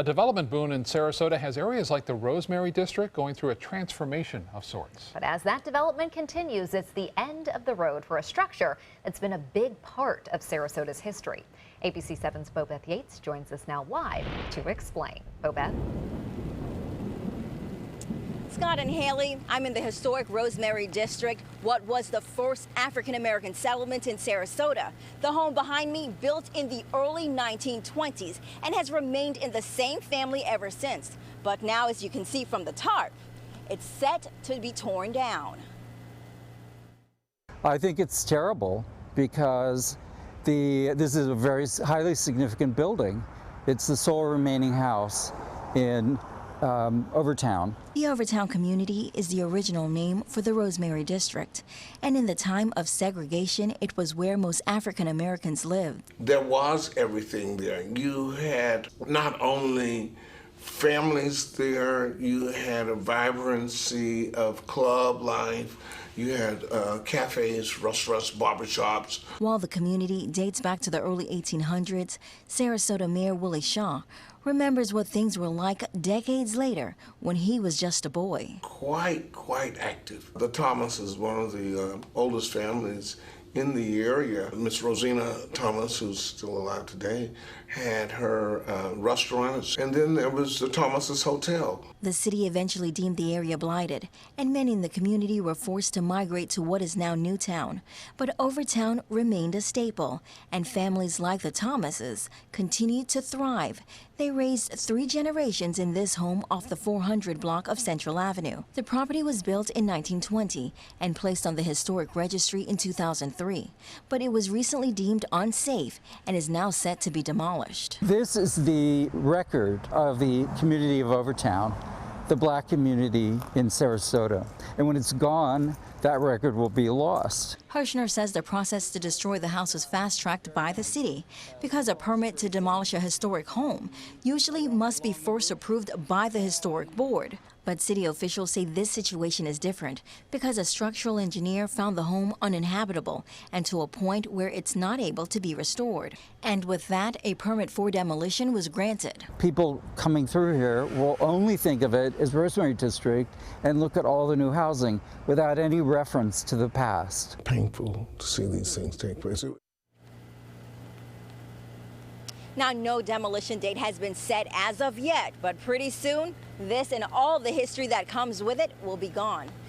A development boom in Sarasota has areas like the Rosemary district going through a transformation of sorts. But as that development continues, it's the end of the road for a structure that's been a big part of Sarasota's history. ABC 7's Bobeth Yates joins us now live to explain. Bobeth. Scott and Haley, I'm in the historic Rosemary district, what was the first African-American settlement in Sarasota. The home behind me built in the early 1920s and has remained in the same family ever since. But now, as you can see from the tarp, it's set to be torn down. I think it's terrible because this is a very highly significant building. It's the sole remaining house in Overtown. The Overtown community is the original name for the Rosemary district, and in the time of segregation, it was where most African Americans lived. There was everything there. You had not only families there, you had a vibrancy of club life, you had cafes, restaurants, barbershops. While the community dates back to the early 1800s, Sarasota Mayor Willie Shaw remembers what things were like decades later when he was just a boy. Quite active. The Thomas is one of the oldest families in the area. Miss Rosina Thomas, who's still alive today, had her restaurant, and then there was the Thomas's Hotel. The city eventually deemed the area blighted, and many in the community were forced to migrate to what is now Newtown. But Overtown remained a staple, and families like the Thomases continued to thrive. They raised 3 generations in this home off the 400 block of Central Avenue. The property was built in 1920 and placed on the Historic Registry in 2003, but it was recently deemed unsafe and is now set to be demolished. This is the record of the community of Overtown, the black community in Sarasota. And when it's gone, that record will be lost. Hirschner says the process to destroy the house was fast-tracked by the city because a permit to demolish a historic home usually must be first approved by the historic board. But city officials say this situation is different because a structural engineer found the home uninhabitable and to a point where it's not able to be restored. And with that, a permit for demolition was granted. People coming through here will only think of it as Rosemary District and look at all the new housing without any reference to the past. Painful to see these things take place. Now, no demolition date has been set as of yet, but pretty soon, this and all the history that comes with it will be gone.